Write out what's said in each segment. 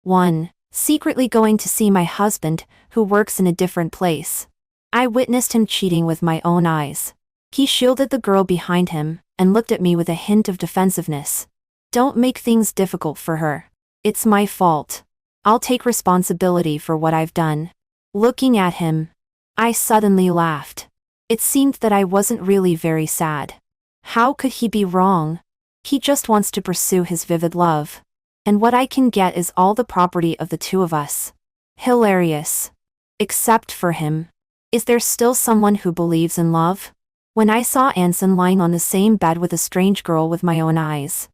1. Secretly going to see my husband, who works in a different place. I witnessed him cheating with my own eyes. He shielded the girl behind him and looked at me with a hint of defensiveness. Don't make things difficult for her. It's my fault. I'll take responsibility for what I've done. Looking at him, I suddenly laughed. It seemed that I wasn't really very sad. How could he be wrong? He just wants to pursue his vivid love. And what I can get is all the property of the two of us. Hilarious. Except for him. Is there still someone who believes in love? When I saw Anson lying on the same bed with a strange girl with my own eyes,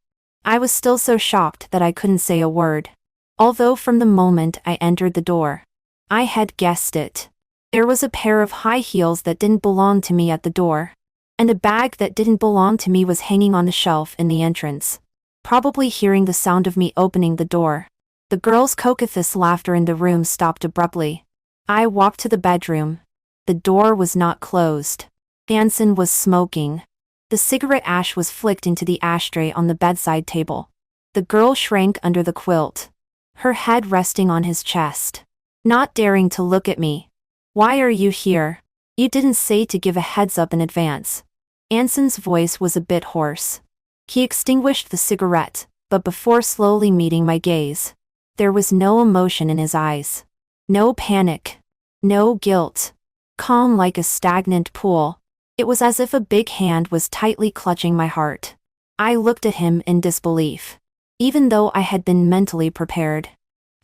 I was still so shocked that I couldn't say a word. Although from the moment I entered the door, I had guessed it. There was a pair of high heels that didn't belong to me at the door. And a bag that didn't belong to me was hanging on the shelf in the entrance. Probably hearing the sound of me opening the door, the girl's coquettish laughter in the room stopped abruptly. I walked to the bedroom. The door was not closed. Anson was smoking. The cigarette ash was flicked into the ashtray on the bedside table. The girl shrank under the quilt, her head resting on his chest, not daring to look at me. Why are you here? You didn't say to give a heads up in advance. Anson's voice was a bit hoarse. He extinguished the cigarette, but before slowly meeting my gaze, there was no emotion in his eyes. No panic. No guilt. Calm like a stagnant pool. It was as if a big hand was tightly clutching my heart. I looked at him in disbelief, even though I had been mentally prepared.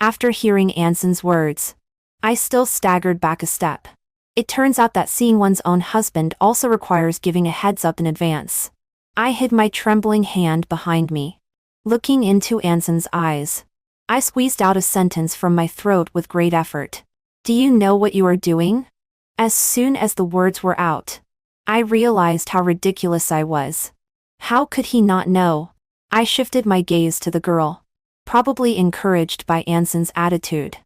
After hearing Anson's words, I still staggered back a step. It turns out that seeing one's own husband also requires giving a heads up in advance. I hid my trembling hand behind me. Looking into Anson's eyes, I squeezed out a sentence from my throat with great effort. Do you know what you are doing? As soon as the words were out, I realized how ridiculous I was. How could he not know? I shifted my gaze to the girl, probably encouraged by Anson's attitude.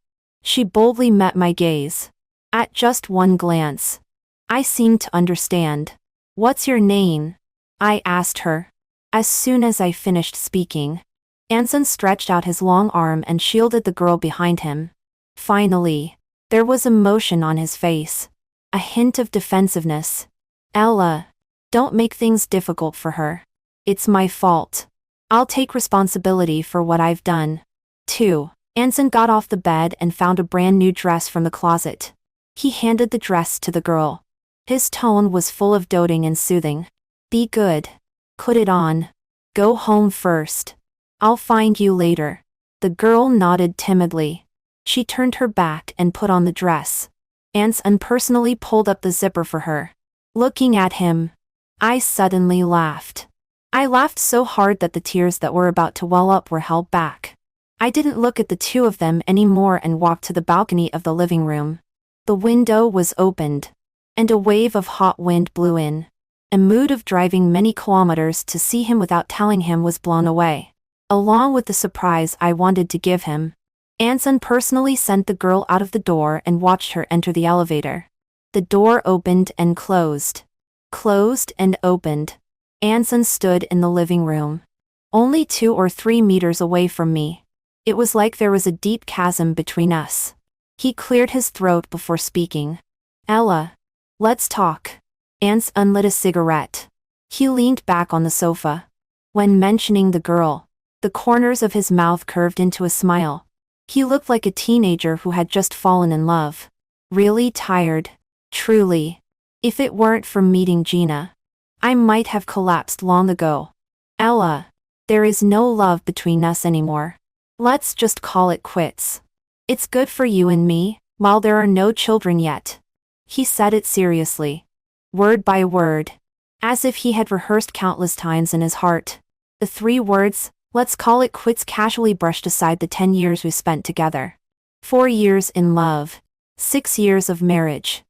She boldly met my gaze. At just one glance, I seemed to understand. What's your name? I asked her. As soon as I finished speaking, Anson stretched out his long arm and shielded the girl behind him. Finally, there was emotion on his face. A hint of defensiveness. Ella, don't make things difficult for her. It's my fault. I'll take responsibility for what I've done. 2. Anson got off the bed and found a brand new dress from the closet. He handed the dress to the girl. His tone was full of doting and soothing. Be good. Put it on. Go home first. I'll find you later. The girl nodded timidly. She turned her back and put on the dress. Anson personally pulled up the zipper for her. Looking at him, I suddenly laughed. I laughed so hard that the tears that were about to well up were held back. I didn't look at the two of them anymore and walked to the balcony of the living room. The window was opened, and a wave of hot wind blew in. A mood of driving many kilometers to see him without telling him was blown away, along with the surprise I wanted to give him. Anson personally sent the girl out of the door and watched her enter the elevator. The door opened and closed. Closed and opened. Anson stood in the living room, only 2 or 3 meters away from me. It was like there was a deep chasm between us. He cleared his throat before speaking. Ella, let's talk. Anson lit a cigarette. He leaned back on the sofa. When mentioning the girl, the corners of his mouth curved into a smile. He looked like a teenager who had just fallen in love. Really tired. Truly. If it weren't for meeting Gina, I might have collapsed long ago. Ella, there is no love between us anymore. Let's just call it quits. It's good for you and me, while there are no children yet. He said it seriously, word by word, as if he had rehearsed countless times in his heart. The 3 words, let's call it quits, casually brushed aside the 10 years we spent together. 4 years in love. 6 years of marriage.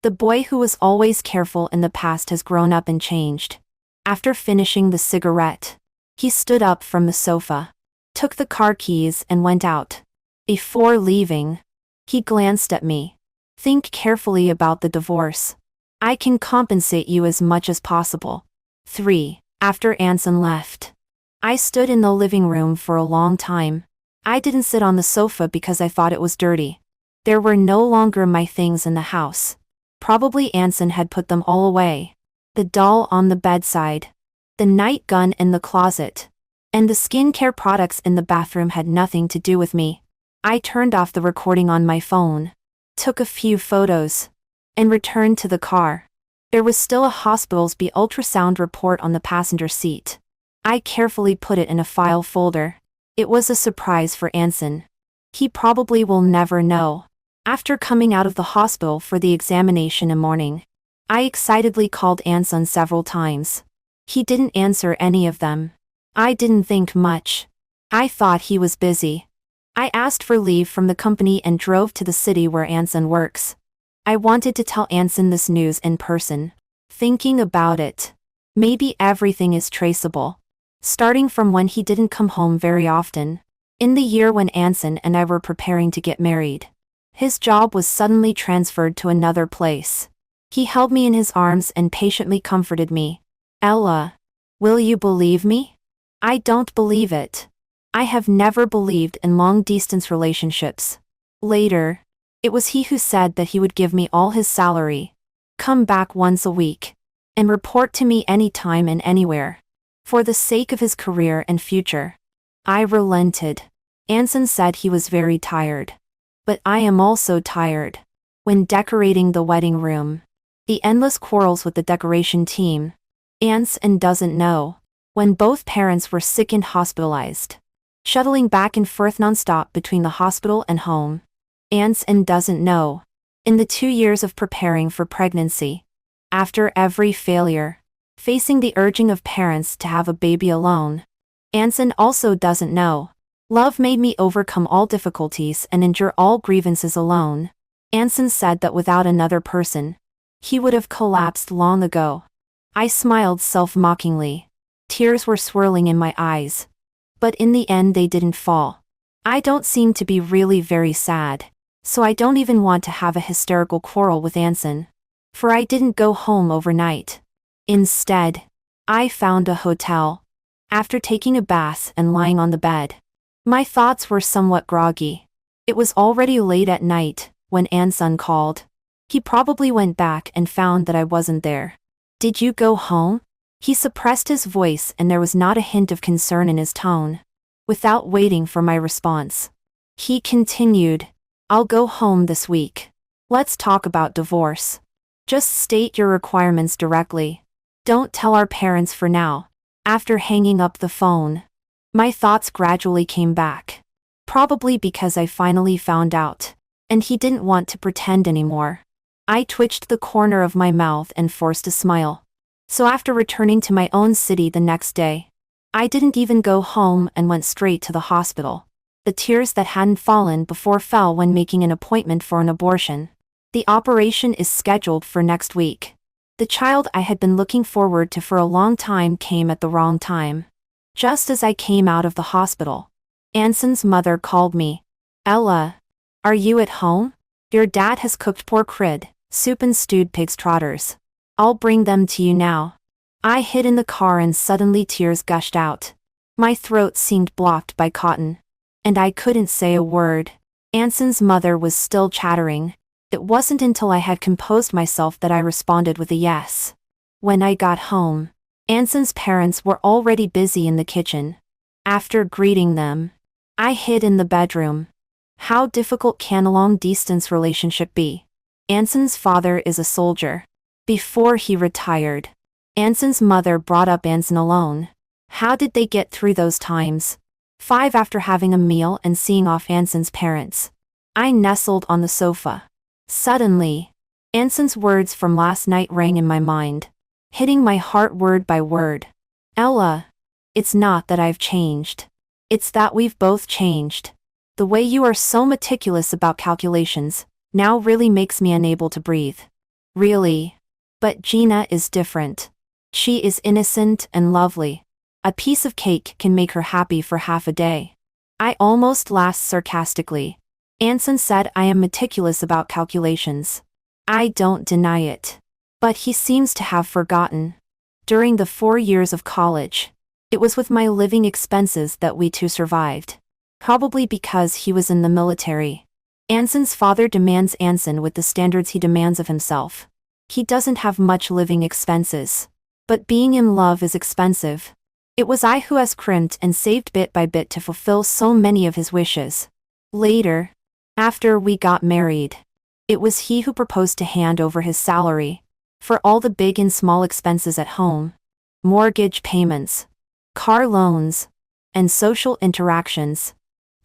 The boy who was always careful in the past has grown up and changed. After finishing the cigarette, he stood up from the sofa, took the car keys and went out. Before leaving, he glanced at me. Think carefully about the divorce. I can compensate you as much as possible. 3. After Anson left, I stood in the living room for a long time. I didn't sit on the sofa because I thought it was dirty. There were no longer my things in the house. Probably Anson had put them all away. The doll on the bedside. The night gun in the closet. And the skincare products in the bathroom had nothing to do with me. I turned off the recording on my phone, took a few photos, and returned to the car. There was still a hospital's B ultrasound report on the passenger seat. I carefully put it in a file folder. It was a surprise for Anson. He probably will never know. After coming out of the hospital for the examination in the morning, I excitedly called Anson several times. He didn't answer any of them. I didn't think much. I thought he was busy. I asked for leave from the company and drove to the city where Anson works. I wanted to tell Anson this news in person. Thinking about it, maybe everything is traceable. Starting from when he didn't come home very often. In the year when Anson and I were preparing to get married. His job was suddenly transferred to another place. He held me in his arms and patiently comforted me. Ella, will you believe me? I don't believe it. I have never believed in long-distance relationships. Later, it was he who said that he would give me all his salary, come back once a week, and report to me anytime and anywhere. For the sake of his career and future. I relented. Anson said he was very tired. But I am also tired. When decorating the wedding room. The endless quarrels with the decoration team. Anson doesn't know. When both parents were sick and hospitalized. Shuttling back and forth nonstop between the hospital and home. Anson doesn't know. In the 2 years of preparing for pregnancy. After every failure. Facing the urging of parents to have a baby alone. Anson also doesn't know. Love made me overcome all difficulties and endure all grievances alone. Anson said that without another person, he would have collapsed long ago. I smiled self-mockingly. Tears were swirling in my eyes. But in the end they didn't fall. I don't seem to be really very sad. So I don't even want to have a hysterical quarrel with Anson. For I didn't go home overnight. Instead, I found a hotel. After taking a bath and lying on the bed. My thoughts were somewhat groggy. It was already late at night when Anson called. He probably went back and found that I wasn't there. Did you go home? He suppressed his voice and there was not a hint of concern in his tone. Without waiting for my response, he continued, I'll go home this week. Let's talk about divorce. Just state your requirements directly. Don't tell our parents for now. After hanging up the phone, my thoughts gradually came back. Probably because I finally found out. And he didn't want to pretend anymore. I twitched the corner of my mouth and forced a smile. So after returning to my own city the next day, I didn't even go home and went straight to the hospital. The tears that hadn't fallen before fell when making an appointment for an abortion. The operation is scheduled for next week. The child I had been looking forward to for a long time came at the wrong time. Just as I came out of the hospital, Anson's mother called me. Ella, are you at home? Your dad has cooked pork rib, soup and stewed pig's trotters. I'll bring them to you now. I hid in the car and suddenly tears gushed out. My throat seemed blocked by cotton. And I couldn't say a word. Anson's mother was still chattering. It wasn't until I had composed myself that I responded with a yes. When I got home, Anson's parents were already busy in the kitchen. After greeting them, I hid in the bedroom. How difficult can a long-distance relationship be? Anson's father is a soldier. Before he retired, Anson's mother brought up Anson alone. How did they get through those times? 5 after having a meal and seeing off Anson's parents. I nestled on the sofa. Suddenly, Anson's words from last night rang in my mind, hitting my heart word by word. Ella, it's not that I've changed. It's that we've both changed. The way you are so meticulous about calculations now really makes me unable to breathe. Really? But Gina is different. She is innocent and lovely. A piece of cake can make her happy for half a day. I almost laughed sarcastically. Anson said I am meticulous about calculations. I don't deny it. But he seems to have forgotten. During the 4 years of college, it was with my living expenses that we two survived. Probably because he was in the military. Anson's father demands Anson with the standards he demands of himself. He doesn't have much living expenses. But being in love is expensive. It was I who has crimped and saved bit by bit to fulfill so many of his wishes. Later, after we got married, it was he who proposed to hand over his salary for all the big and small expenses at home, mortgage payments, car loans, and social interactions.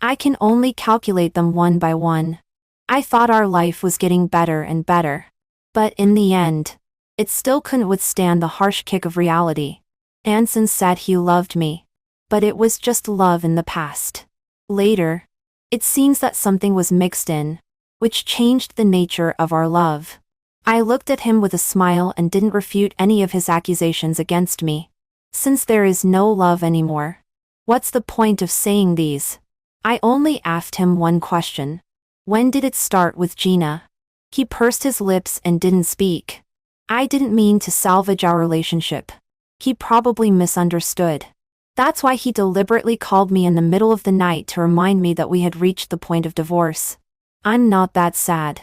I can only calculate them one by one. I thought our life was getting better and better. But in the end, it still couldn't withstand the harsh kick of reality. Anson said he loved me. But it was just love in the past. Later, it seems that something was mixed in, which changed the nature of our love. I looked at him with a smile and didn't refute any of his accusations against me. Since there is no love anymore, what's the point of saying these? I only asked him one question. When did it start with Gina? He pursed his lips and didn't speak. I didn't mean to salvage our relationship. He probably misunderstood. That's why he deliberately called me in the middle of the night to remind me that we had reached the point of divorce. I'm not that sad.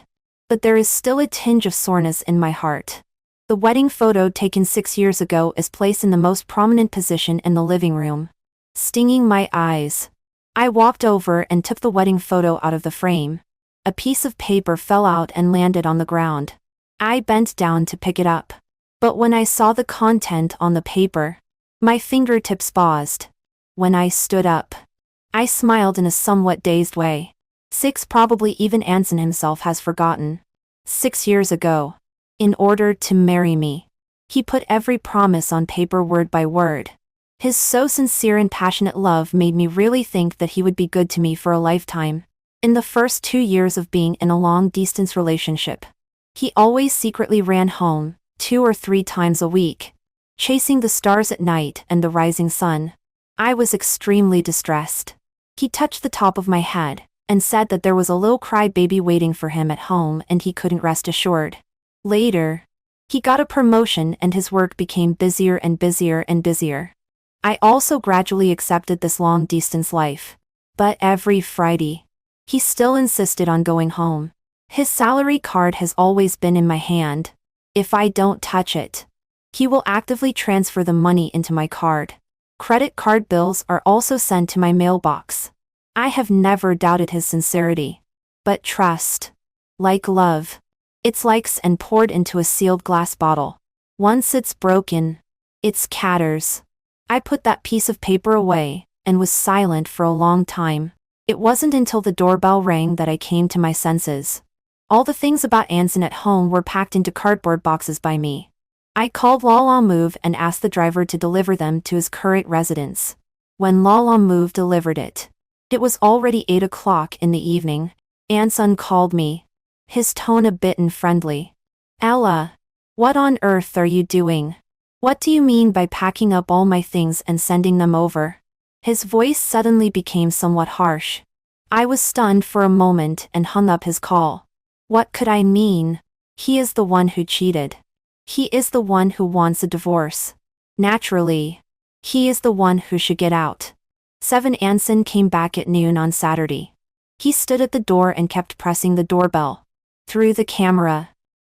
But there is still a tinge of soreness in my heart. The wedding photo taken 6 years ago is placed in the most prominent position in the living room, stinging my eyes. I walked over and took the wedding photo out of the frame. A piece of paper fell out and landed on the ground. I bent down to pick it up. But when I saw the content on the paper, my fingertips paused. When I stood up, I smiled in a somewhat dazed way. 6, probably even Anson himself has forgotten. 6 years ago. In order to marry me, he put every promise on paper word by word. His so sincere and passionate love made me really think that he would be good to me for a lifetime. In the first 2 years of being in a long-distance relationship, he always secretly ran home, 2 or 3 times a week, chasing the stars at night and the rising sun. I was extremely distressed. He touched the top of my head and said that there was a little crybaby waiting for him at home and he couldn't rest assured. Later, he got a promotion and his work became busier and busier and busier. I also gradually accepted this long-distance life. But every Friday, he still insisted on going home. His salary card has always been in my hand. If I don't touch it, he will actively transfer the money into my card. Credit card bills are also sent to my mailbox. I have never doubted his sincerity. But trust, like love, it's like and poured into a sealed glass bottle. Once it's broken, it scatters. I put that piece of paper away and was silent for a long time. It wasn't until the doorbell rang that I came to my senses. All the things about Anson at home were packed into cardboard boxes by me. I called Lala Move and asked the driver to deliver them to his current residence. When Lala Move delivered it, it was already 8 o'clock in the evening. Anson called me, his tone a bit unfriendly. Ella, what on earth are you doing? What do you mean by packing up all my things and sending them over? His voice suddenly became somewhat harsh. I was stunned for a moment and hung up his call. What could I mean? He is the one who cheated. He is the one who wants a divorce. Naturally, he is the one who should get out. 7 Anson came back at noon on Saturday. He stood at the door and kept pressing the doorbell. Through the camera,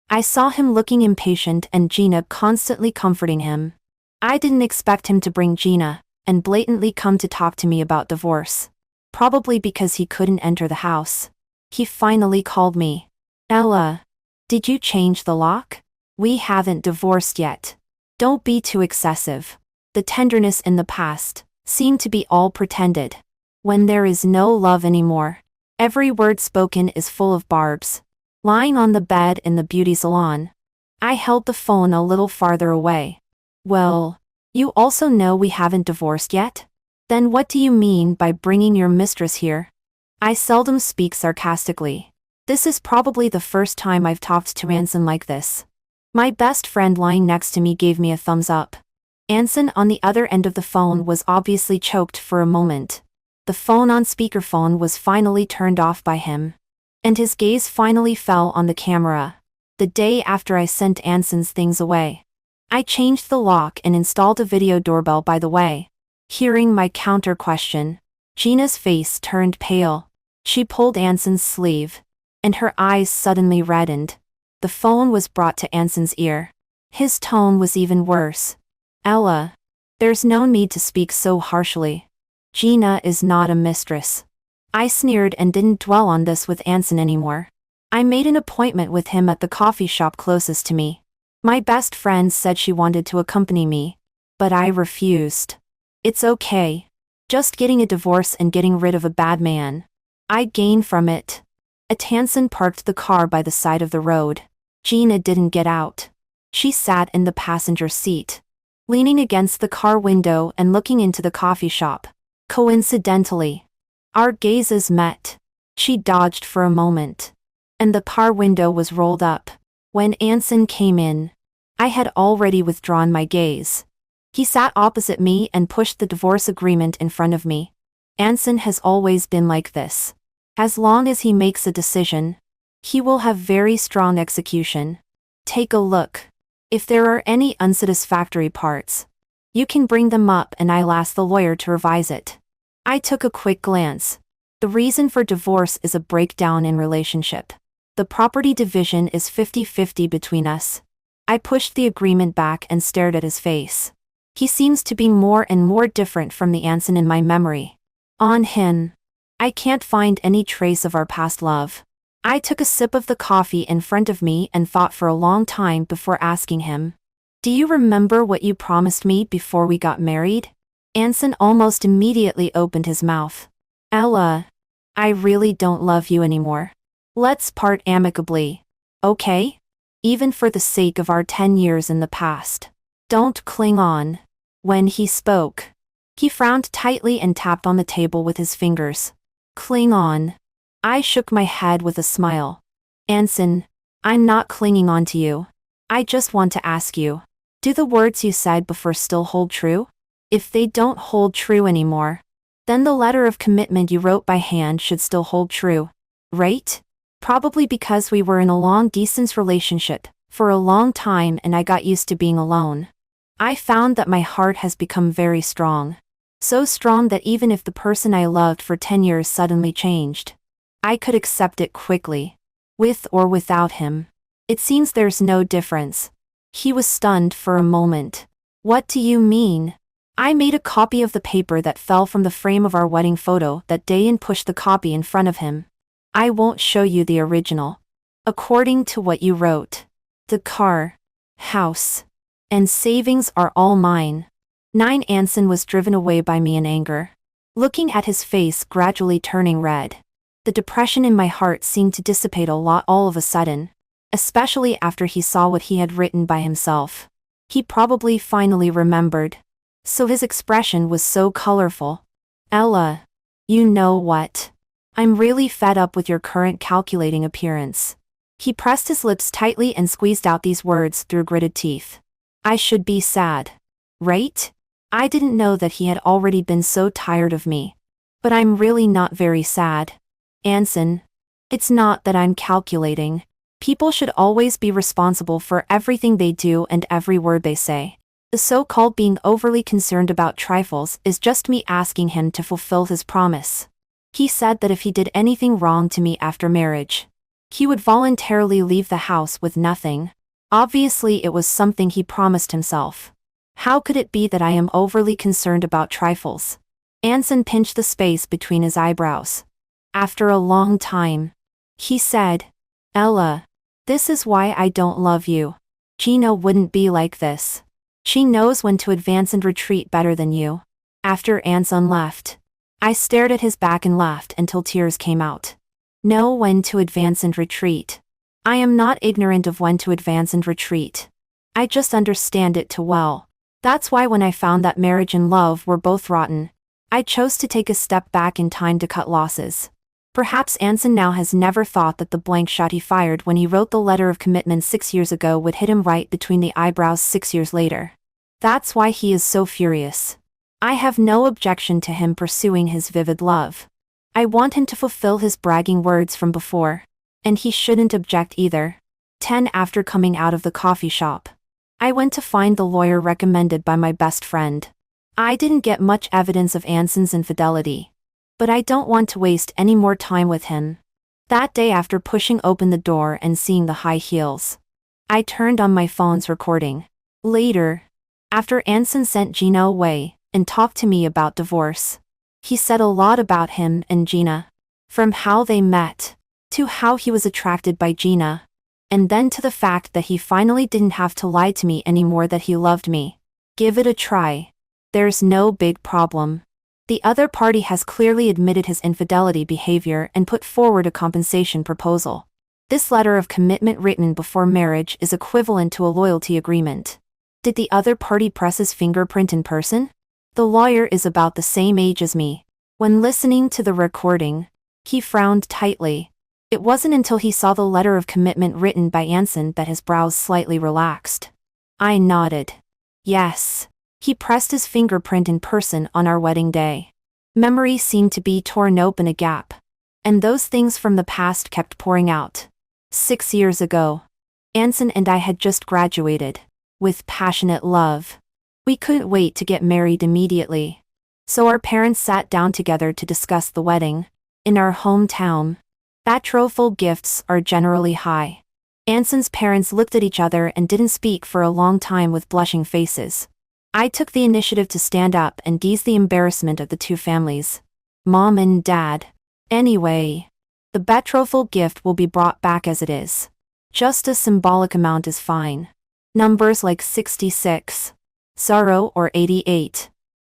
I saw him looking impatient and Gina constantly comforting him. I didn't expect him to bring Gina and blatantly come to talk to me about divorce. Probably because he couldn't enter the house. He finally called me. Ella, did you change the lock? We haven't divorced yet. Don't be too excessive. The tenderness in the past seemed to be all pretended. When there is no love anymore, every word spoken is full of barbs. Lying on the bed in the beauty salon, I held the phone a little farther away. Well, you also know we haven't divorced yet? Then what do you mean by bringing your mistress here? I seldom speak sarcastically. This is probably the first time I've talked to Anson like this. My best friend lying next to me gave me a thumbs up. Anson on the other end of the phone was obviously choked for a moment. The phone on speakerphone was finally turned off by him. And his gaze finally fell on the camera. The day after I sent Anson's things away, I changed the lock and installed a video doorbell by the way. Hearing my counter question, Gina's face turned pale. She pulled Anson's sleeve, and her eyes suddenly reddened. The phone was brought to Anson's ear. His tone was even worse. Ella, there's no need to speak so harshly. Gina is not a mistress. I sneered and didn't dwell on this with Anson anymore. I made an appointment with him at the coffee shop closest to me. My best friend said she wanted to accompany me, but I refused. It's okay. Just getting a divorce and getting rid of a bad man. I gain from it. Anson parked the car by the side of the road. Gina didn't get out. She sat in the passenger seat, leaning against the car window and looking into the coffee shop. Coincidentally, our gazes met. She dodged for a moment, and the car window was rolled up. When Anson came in, I had already withdrawn my gaze. He sat opposite me and pushed the divorce agreement in front of me. Anson has always been like this. As long as he makes a decision, he will have very strong execution. Take a look. If there are any unsatisfactory parts, you can bring them up and I'll ask the lawyer to revise it. I took a quick glance. The reason for divorce is a breakdown in relationship. The property division is 50-50 between us. I pushed the agreement back and stared at his face. He seems to be more and more different from the Anson in my memory. On him, I can't find any trace of our past love. I took a sip of the coffee in front of me and thought for a long time before asking him, "Do you remember what you promised me before we got married?" Anson almost immediately opened his mouth. Ella, I really don't love you anymore. Let's part amicably, okay? Even for the sake of our 10 years in the past. Don't cling on. When he spoke, he frowned tightly and tapped on the table with his fingers. Cling on. I shook my head with a smile. Anson, I'm not clinging on to you. I just want to ask you, do the words you said before still hold true? If they don't hold true anymore, then the letter of commitment you wrote by hand should still hold true, right? Probably because we were in a long-distance relationship for a long time and I got used to being alone. I found that my heart has become very strong. So strong that even if the person I loved for 10 years suddenly changed, I could accept it quickly. With or without him. It seems there's no difference. He was stunned for a moment. What do you mean? I made a copy of the paper that fell from the frame of our wedding photo that day and pushed the copy in front of him. I won't show you the original. According to what you wrote, the car, house, and savings are all mine. Anson was driven away by me in anger. Looking at his face gradually turning red. The depression in my heart seemed to dissipate a lot all of a sudden, especially after he saw what he had written by himself. He probably finally remembered. So his expression was so colorful. Ella, you know what? I'm really fed up with your current calculating appearance. He pressed his lips tightly and squeezed out these words through gritted teeth. I should be sad, right? I didn't know that he had already been so tired of me. But I'm really not very sad. Anson, it's not that I'm calculating. People should always be responsible for everything they do and every word they say. The so-called being overly concerned about trifles is just me asking him to fulfill his promise. He said that if he did anything wrong to me after marriage, he would voluntarily leave the house with nothing. Obviously it was something he promised himself. How could it be that I am overly concerned about trifles? Anson pinched the space between his eyebrows. After a long time, he said, Ella, this is why I don't love you. Gina wouldn't be like this. She knows when to advance and retreat better than you. After Anson left, I stared at his back and laughed until tears came out. Know when to advance and retreat. I am not ignorant of when to advance and retreat. I just understand it too well. That's why when I found that marriage and love were both rotten, I chose to take a step back in time to cut losses. Perhaps Anson now has never thought that the blank shot he fired when he wrote the letter of commitment 6 years ago would hit him right between the eyebrows 6 years later. That's why he is so furious. I have no objection to him pursuing his vivid love. I want him to fulfill his bragging words from before. And he shouldn't object either. 10 After coming out of the coffee shop, I went to find the lawyer recommended by my best friend. I didn't get much evidence of Anson's infidelity. but I don't want to waste any more time with him. That day, after pushing open the door and seeing the high heels, I turned on my phone's recording. Later, after Anson sent Gina away and talked to me about divorce, he said a lot about him and Gina. From how they met, to how he was attracted by Gina, and then to the fact that he finally didn't have to lie to me anymore, that he loved me. Give it a try. There's no big problem. The other party has clearly admitted his infidelity behavior and put forward a compensation proposal. This letter of commitment written before marriage is equivalent to a loyalty agreement. Did the other party press his fingerprint in person? The lawyer is about the same age as me. When listening to the recording, he frowned tightly. It wasn't until he saw the letter of commitment written by Anson that his brows slightly relaxed. I nodded. Yes. He pressed his fingerprint in person on our wedding day. Memory seemed to be torn open a gap, and those things from the past kept pouring out. 6 years ago, Anson and I had just graduated, with passionate love. We couldn't wait to get married immediately. So our parents sat down together to discuss the wedding. In our hometown, betrothal gifts are generally high. Anson's parents looked at each other and didn't speak for a long time with blushing faces. I took the initiative to stand up and ease the embarrassment of the two families. Mom and Dad. Anyway, the betrothal gift will be brought back as it is. Just a symbolic amount is fine. Numbers like 66, 0 or 88.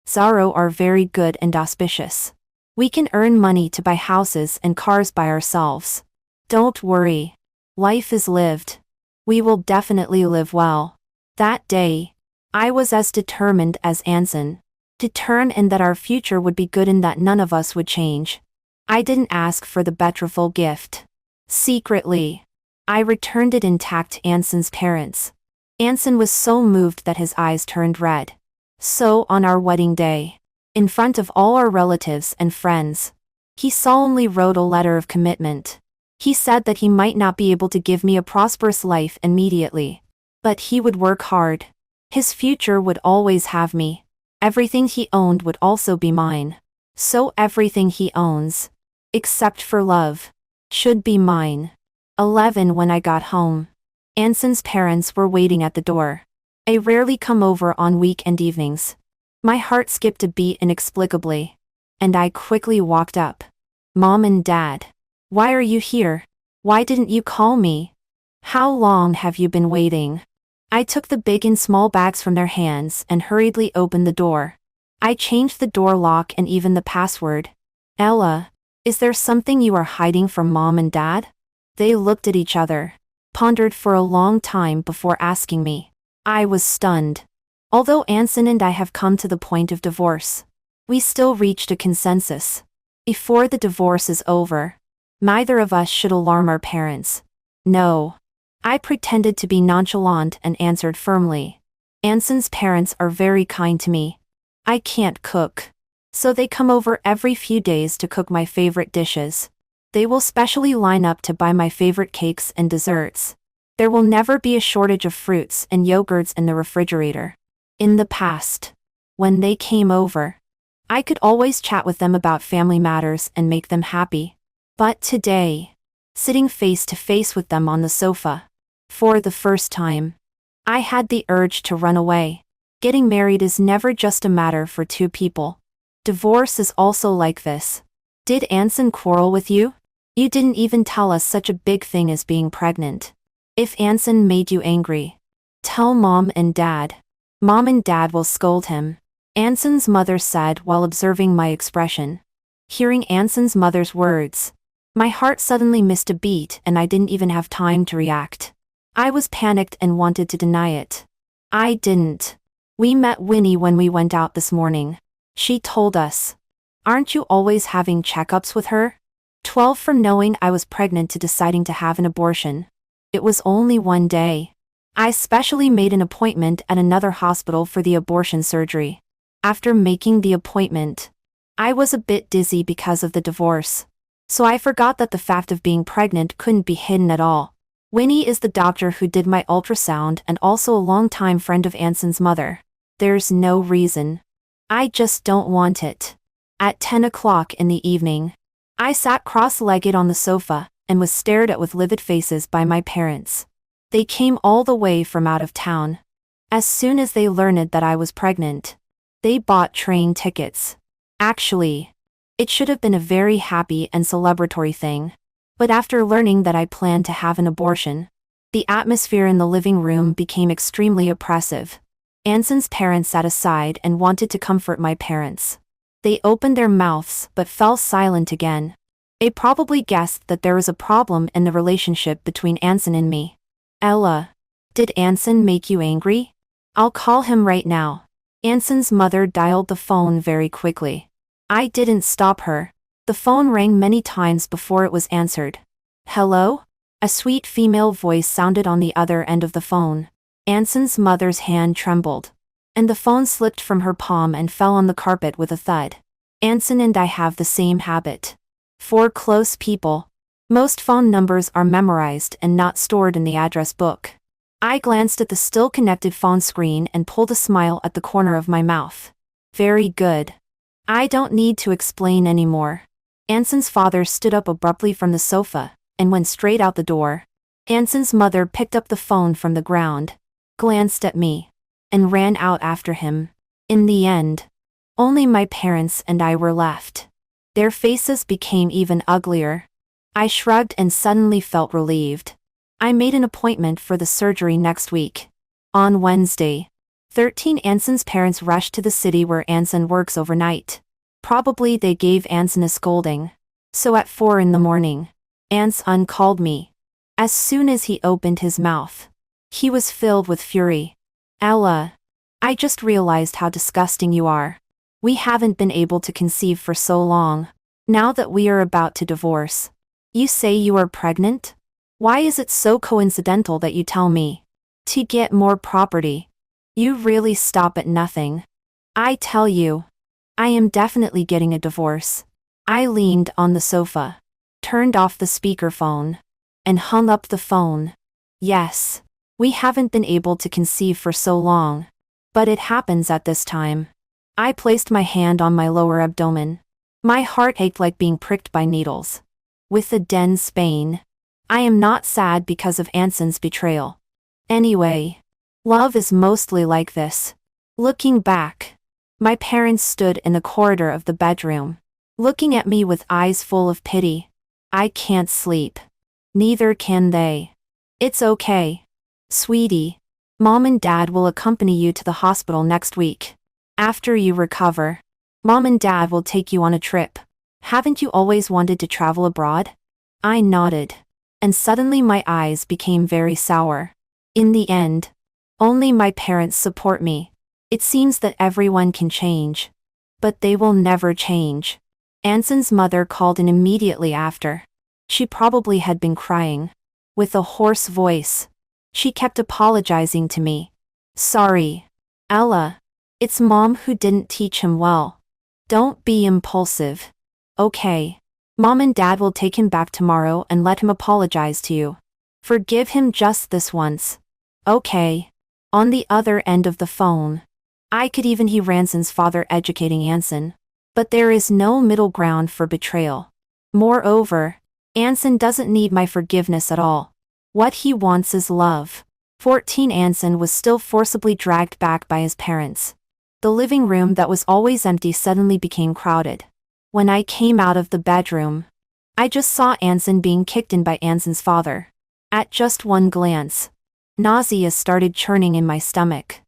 0 are very good and auspicious. We can earn money to buy houses and cars by ourselves. Don't worry. Life is lived. We will definitely live well. That day, I was as determined as Anson. Determined that our future would be good and that none of us would change. I didn't ask for the betrothal gift. Secretly, I returned it intact to Anson's parents. Anson was so moved that his eyes turned red. So on our wedding day, in front of all our relatives and friends, he solemnly wrote a letter of commitment. He said that he might not be able to give me a prosperous life immediately, but he would work hard. His future would always have me. Everything he owned would also be mine. So everything he owns, except for love, should be mine. 11 When I got home, Anson's parents were waiting at the door. I rarely come over on weekend evenings. My heart skipped a beat inexplicably, and I quickly walked up. Mom and Dad, why are you here? Why didn't you call me? How long have you been waiting? I took the big and small bags from their hands and hurriedly opened the door. I changed the door lock and even the password. Ella, is there something you are hiding from Mom and Dad? They looked at each other, pondered for a long time before asking me. I was stunned. Although Anson and I have come to the point of divorce, we still reached a consensus. Before the divorce is over, neither of us should alarm our parents. No. I pretended to be nonchalant and answered firmly. Anson's parents are very kind to me. I can't cook, so they come over every few days to cook my favorite dishes. They will specially line up to buy my favorite cakes and desserts. There will never be a shortage of fruits and yogurts in the refrigerator. In the past, when they came over, I could always chat with them about family matters and make them happy. But today, sitting face to face with them on the sofa, for the first time, I had the urge to run away. Getting married is never just a matter for two people. Divorce is also like this. Did Anson quarrel with you? You didn't even tell us such a big thing as being pregnant. If Anson made you angry, tell Mom and Dad. Mom and Dad will scold him, Anson's mother said while observing my expression. Hearing Anson's mother's words, my heart suddenly missed a beat and I didn't even have time to react. I was panicked and wanted to deny it. I didn't. We met Winnie when we went out this morning. She told us. Aren't you always having checkups with her? 12 from knowing I was pregnant to deciding to have an abortion. It was only one day. I specially made an appointment at another hospital for the abortion surgery. After making the appointment, I was a bit dizzy because of the divorce, so I forgot that the fact of being pregnant couldn't be hidden at all. Winnie is the doctor who did my ultrasound and also a longtime friend of Anson's mother. There's no reason. I just don't want it. At 10 o'clock in the evening, I sat cross-legged on the sofa and was stared at with livid faces by my parents. They came all the way from out of town. As soon as they learned that I was pregnant, they bought train tickets. Actually, it should have been a very happy and celebratory thing. But after learning that I planned to have an abortion, the atmosphere in the living room became extremely oppressive. Anson's parents sat aside and wanted to comfort my parents. They opened their mouths but fell silent again. They probably guessed that there was a problem in the relationship between Anson and me. Ella, did Anson make you angry? I'll call him right now. Anson's mother dialed the phone very quickly. I didn't stop her. The phone rang many times before it was answered. Hello? A sweet female voice sounded on the other end of the phone. Anson's mother's hand trembled, and the phone slipped from her palm and fell on the carpet with a thud. Anson and I have the same habit. For close people, most phone numbers are memorized and not stored in the address book. I glanced at the still connected phone screen and pulled a smile at the corner of my mouth. Very good. I don't need to explain anymore. Anson's father stood up abruptly from the sofa and went straight out the door. Anson's mother picked up the phone from the ground, glanced at me, and ran out after him. In the end, only my parents and I were left. Their faces became even uglier. I shrugged and suddenly felt relieved. I made an appointment for the surgery next week. On Wednesday, 13 Anson's parents rushed to the city where Anson works overnight. Probably they gave Anson a scolding. So at 4 in the morning, Anson called me. As soon as he opened his mouth, he was filled with fury. Ella, I just realized how disgusting you are. We haven't been able to conceive for so long. Now that we are about to divorce, you say you are pregnant? Why is it so coincidental that you tell me? To get more property. You really stop at nothing. I tell you, I am definitely getting a divorce. I leaned on the sofa, turned off the speakerphone, and hung up the phone. Yes, we haven't been able to conceive for so long, but it happens at this time. I placed my hand on my lower abdomen. My heart ached like being pricked by needles. With the dense pain, I am not sad because of Anson's betrayal. Anyway, love is mostly like this. Looking back, my parents stood in the corridor of the bedroom, looking at me with eyes full of pity. I can't sleep. Neither can they. It's okay. Sweetie, Mom and Dad will accompany you to the hospital next week. After you recover, Mom and Dad will take you on a trip. Haven't you always wanted to travel abroad? I nodded, and suddenly my eyes became very sour. In the end, only my parents support me. It seems that everyone can change, but they will never change. Anson's mother called in immediately after. She probably had been crying. With a hoarse voice, she kept apologizing to me. Sorry, Ella. It's Mom who didn't teach him well. Don't be impulsive. Okay. Mom and Dad will take him back tomorrow and let him apologize to you. Forgive him just this once. Okay. On the other end of the phone, I could even hear Anson's father educating Anson. But there is no middle ground for betrayal. Moreover, Anson doesn't need my forgiveness at all. What he wants is love. 14 Anson was still forcibly dragged back by his parents. The living room that was always empty suddenly became crowded. When I came out of the bedroom, I just saw Anson being kicked in by Anson's father. At just one glance, nausea started churning in my stomach.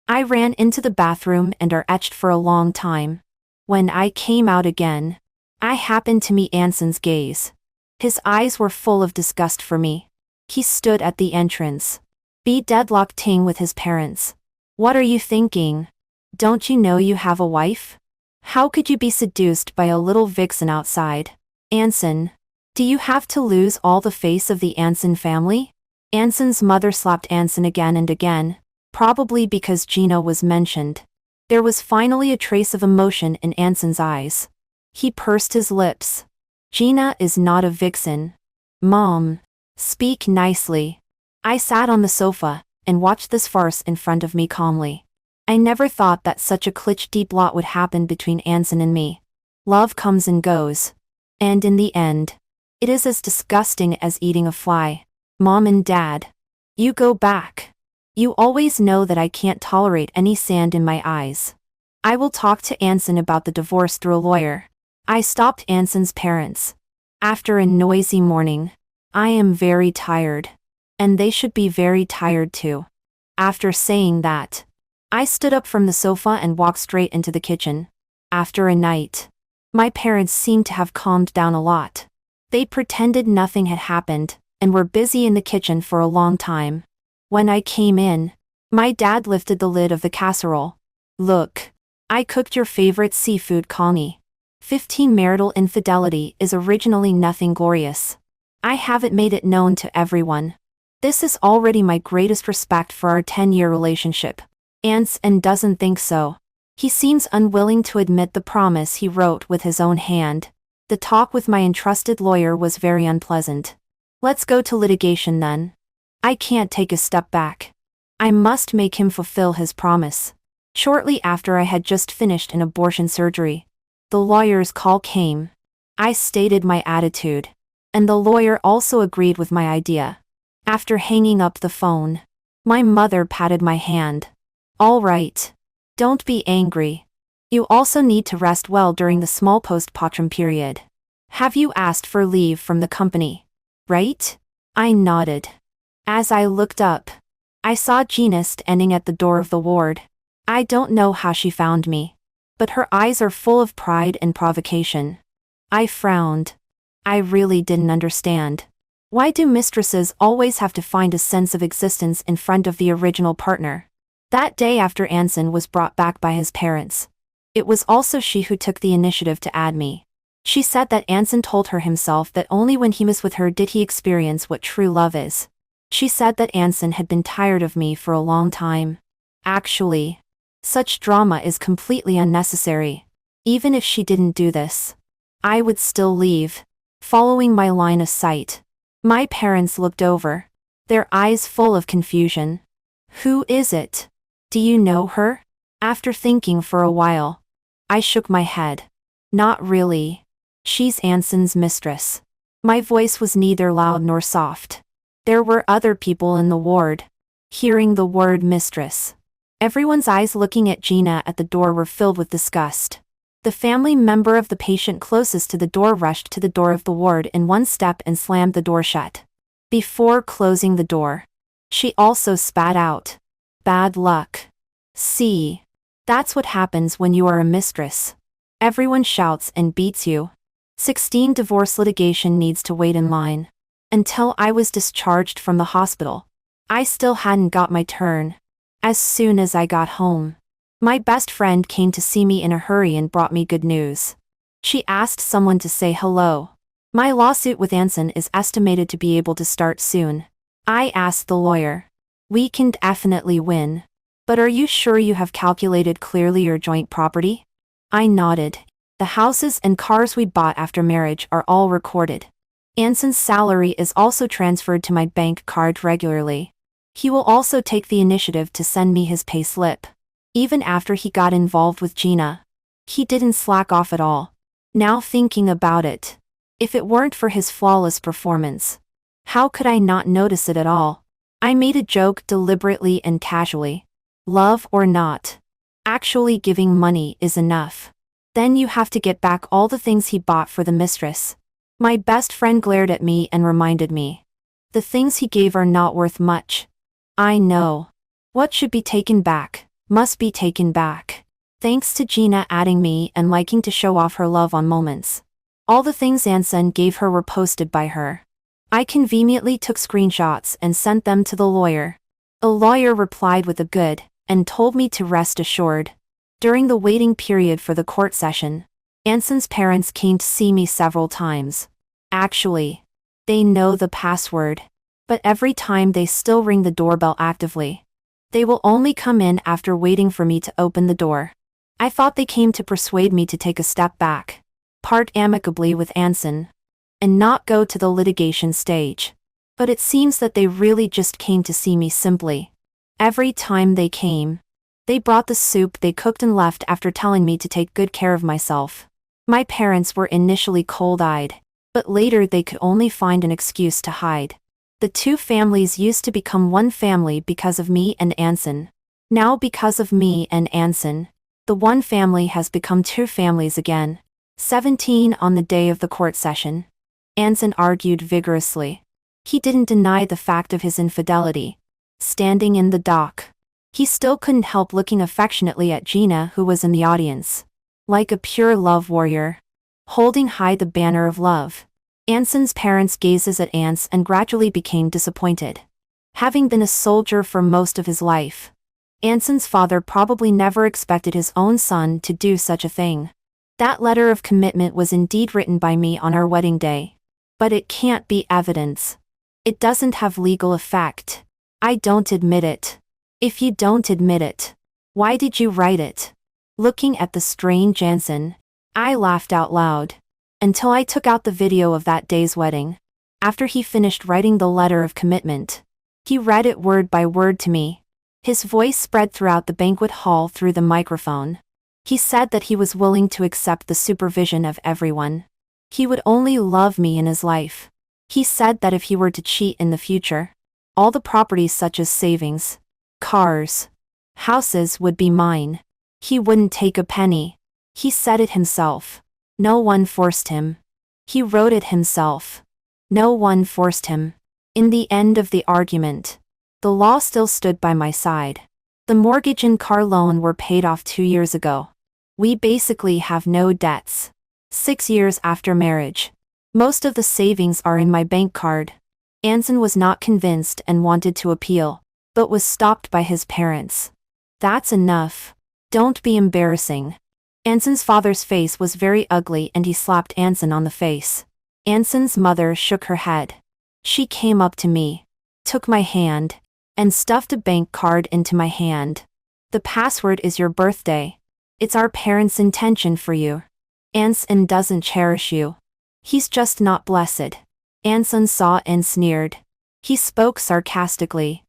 I ran into the bathroom and etched for a long time. When I came out again, I happened to meet Anson's gaze. His eyes were full of disgust for me. He stood at the entrance, deadlocked with his parents. What are you thinking? Don't you know you have a wife? How could you be seduced by a little vixen outside? Anson, do you have to lose all the face of the Anson family? Anson's mother slapped Anson again and again, probably because Gina was mentioned. There was finally a trace of emotion in Anson's eyes. He pursed his lips. Gina is not a vixen. Mom, speak nicely. I sat on the sofa and watched this farce in front of me calmly. I never thought that such a cliché plot would happen between Anson and me. Love comes and goes. And in the end, it is as disgusting as eating a fly. Mom and Dad, you go back. You always know that I can't tolerate any sand in my eyes. I will talk to Anson about the divorce through a lawyer. I stopped Anson's parents. After a noisy morning, I am very tired. And they should be very tired too. After saying that, I stood up from the sofa and walked straight into the kitchen. After a night, my parents seemed to have calmed down a lot. They pretended nothing had happened, and were busy in the kitchen for a long time. When I came in, my dad lifted the lid of the casserole. Look, I cooked your favorite seafood coni. 15 Marital infidelity is originally nothing glorious. I haven't made it known to everyone. This is already my greatest respect for our 10-year relationship. Anson doesn't think so. He seems unwilling to admit the promise he wrote with his own hand. The talk with my entrusted lawyer was very unpleasant. Let's go to litigation then. I can't take a step back. I must make him fulfill his promise. Shortly after I had just finished an abortion surgery, the lawyer's call came. I stated my attitude, and the lawyer also agreed with my idea. After hanging up the phone, my mother patted my hand. All right. Don't be angry. You also need to rest well during the small postpartum period. Have you asked for leave from the company? Right? I nodded. As I looked up, I saw Gina standing at the door of the ward. I don't know how she found me, but her eyes are full of pride and provocation. I frowned. I really didn't understand. Why do mistresses always have to find a sense of existence in front of the original partner? That day after Anson was brought back by his parents, it was also she who took the initiative to add me. She said that Anson told her himself that only when he was with her did he experience what true love is. She said that Anson had been tired of me for a long time. Actually, such drama is completely unnecessary. Even if she didn't do this, I would still leave. Following my line of sight, my parents looked over, their eyes full of confusion. Who is it? Do you know her? After thinking for a while, I shook my head. Not really. She's Anson's mistress. My voice was neither loud nor soft. There were other people in the ward. Hearing the word mistress, everyone's eyes looking at Gina at the door were filled with disgust. The family member of the patient closest to the door rushed to the door of the ward in one step and slammed the door shut. Before closing the door, she also spat out, "Bad luck." See, that's what happens when you are a mistress. Everyone shouts and beats you. 16 Divorce litigation needs to wait in line. Until I was discharged from the hospital, I still hadn't got my turn. As soon as I got home, my best friend came to see me in a hurry and brought me good news. She asked someone to say hello. My lawsuit with Anson is estimated to be able to start soon. I asked the lawyer. We can definitely win. But are you sure you have calculated clearly your joint property? I nodded. The houses and cars we bought after marriage are all recorded. Anson's salary is also transferred to my bank card regularly. He will also take the initiative to send me his pay slip. Even after he got involved with Gina, he didn't slack off at all. Now thinking about it, if it weren't for his flawless performance, how could I not notice it at all? I made a joke deliberately and casually. Love or not, actually giving money is enough. Then you have to get back all the things he bought for the mistress. My best friend glared at me and reminded me. The things he gave are not worth much. I know. What should be taken back, must be taken back. Thanks to Gina adding me and liking to show off her love on moments. All the things Anson gave her were posted by her. I conveniently took screenshots and sent them to the lawyer. A lawyer replied with a good, and told me to rest assured. During the waiting period for the court session, Anson's parents came to see me several times. Actually, they know the password, but every time they still ring the doorbell actively. They will only come in after waiting for me to open the door. I thought they came to persuade me to take a step back, part amicably with Anson, and not go to the litigation stage. But it seems that they really just came to see me simply. Every time they came, they brought the soup they cooked and left after telling me to take good care of myself. My parents were initially cold-eyed, but later they could only find an excuse to hide. The two families used to become one family because of me and Anson. Now because of me and Anson, the one family has become two families again. 17 on the day of the court session. Anson argued vigorously. He didn't deny the fact of his infidelity. Standing in the dock, he still couldn't help looking affectionately at Gina, who was in the audience. Like a pure love warrior, holding high the banner of love. Anson's parents gazes at Ants and gradually became disappointed. Having been a soldier for most of his life, Anson's father probably never expected his own son to do such a thing. That letter of commitment was indeed written by me on our wedding day. But it can't be evidence. It doesn't have legal effect. I don't admit it. If you don't admit it, why did you write it? Looking at the strange Anson, I laughed out loud. Until I took out the video of that day's wedding. After he finished writing the letter of commitment, he read it word by word to me. His voice spread throughout the banquet hall through the microphone. He said that he was willing to accept the supervision of everyone. He would only love me in his life. He said that if he were to cheat in the future, all the properties such as savings, cars, houses would be mine. He wouldn't take a penny. He said it himself. No one forced him. He wrote it himself. No one forced him. In the end of the argument, the law still stood by my side. The mortgage and car loan were paid off 2 years ago. We basically have no debts. 6 years after marriage. Most of the savings are in my bank card. Anson was not convinced and wanted to appeal, but was stopped by his parents. That's enough. Don't be embarrassing. Anson's father's face was very ugly and he slapped Anson on the face. Anson's mother shook her head. She came up to me, took my hand, and stuffed a bank card into my hand. The password is your birthday. It's our parents' intention for you. Anson doesn't cherish you. He's just not blessed. Anson saw and sneered. He spoke sarcastically.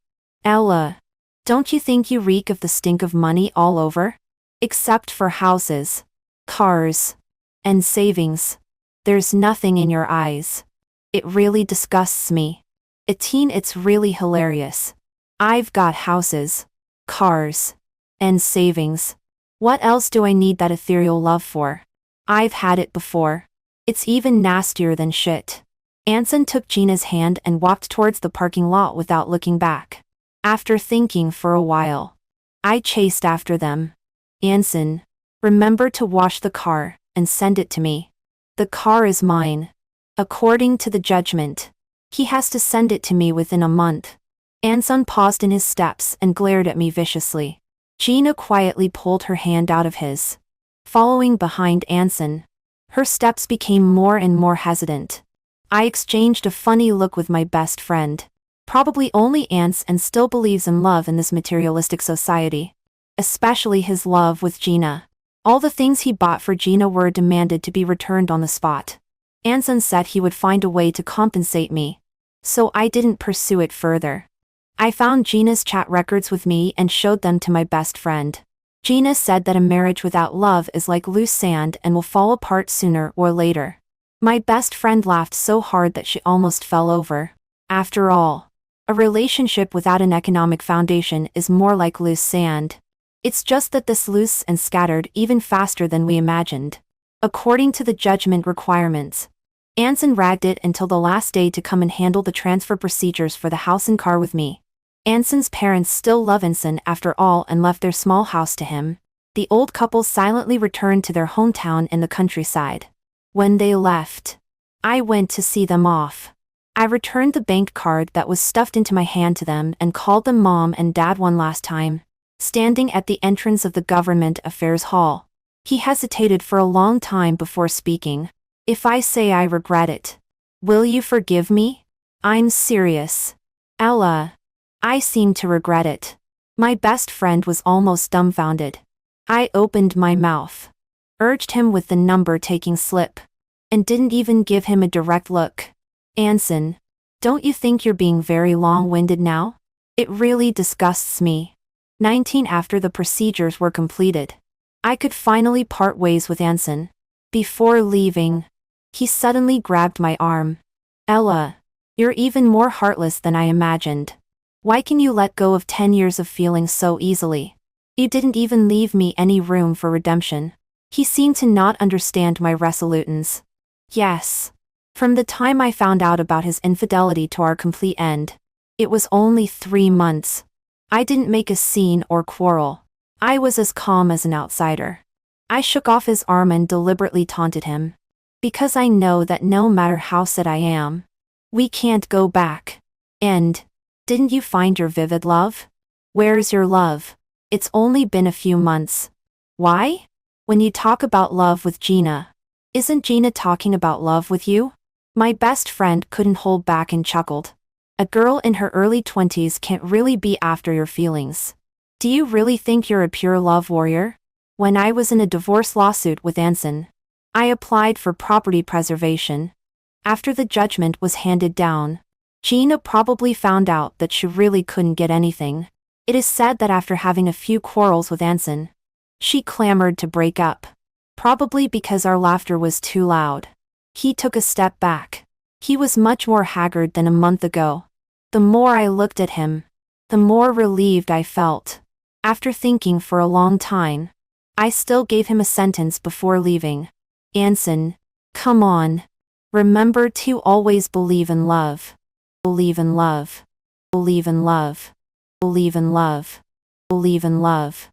Ella, don't you think you reek of the stink of money all over? Except for houses, cars, and savings. There's nothing in your eyes. It really disgusts me. It's really hilarious. I've got houses, cars, and savings. What else do I need that ethereal love for? I've had it before. It's even nastier than shit. Anson took Gina's hand and walked towards the parking lot without looking back. After thinking for a while, I chased after them. Anson, remember to wash the car and send it to me. The car is mine. According to the judgment, he has to send it to me within a month. Anson paused in his steps and glared at me viciously. Gina quietly pulled her hand out of his. Following behind Anson, her steps became more and more hesitant. I exchanged a funny look with my best friend. Probably only Anson still believes in love in this materialistic society. Especially his love with Gina. All the things he bought for Gina were demanded to be returned on the spot. Anson said he would find a way to compensate me. So I didn't pursue it further. I found Gina's chat records with me and showed them to my best friend. Gina said that a marriage without love is like loose sand and will fall apart sooner or later. My best friend laughed so hard that she almost fell over. After all, a relationship without an economic foundation is more like loose sand. It's just that this loose and scattered even faster than we imagined. According to the judgment requirements, Anson ragged it until the last day to come and handle the transfer procedures for the house and car with me. Anson's parents still love Anson after all and left their small house to him. The old couple silently returned to their hometown in the countryside. When they left, I went to see them off. I returned the bank card that was stuffed into my hand to them and called them Mom and Dad one last time. Standing at the entrance of the Government Affairs Hall, he hesitated for a long time before speaking. If I say I regret it, will you forgive me? I'm serious. Ella. I seem to regret it. My best friend was almost dumbfounded. I opened my mouth, urged him with the number-taking slip, and didn't even give him a direct look. Anson, don't you think you're being very long-winded now? It really disgusts me. 19 after the procedures were completed, I could finally part ways with Anson. Before leaving, he suddenly grabbed my arm. Ella, you're even more heartless than I imagined. Why can you let go of 10 years of feelings so easily? You didn't even leave me any room for redemption. He seemed to not understand my resolutions. Yes. From the time I found out about his infidelity to our complete end, it was only 3 months. I didn't make a scene or quarrel. I was as calm as an outsider. I shook off his arm and deliberately taunted him. Because I know that no matter how sad I am, we can't go back. And, didn't you find your vivid love? Where's your love? It's only been a few months. Why? When you talk about love with Gina, isn't Gina talking about love with you? My best friend couldn't hold back and chuckled. A girl in her early 20s can't really be after your feelings. Do you really think you're a pure love warrior? When I was in a divorce lawsuit with Anson, I applied for property preservation. After the judgment was handed down, Gina probably found out that she really couldn't get anything. It is said that after having a few quarrels with Anson, she clamored to break up. Probably because our laughter was too loud. He took a step back. He was much more haggard than a month ago. The more I looked at him, the more relieved I felt. After thinking for a long time, I still gave him a sentence before leaving. Anson, come on. Remember to always believe in love. Believe in love. Believe in love. Believe in love. Believe in love.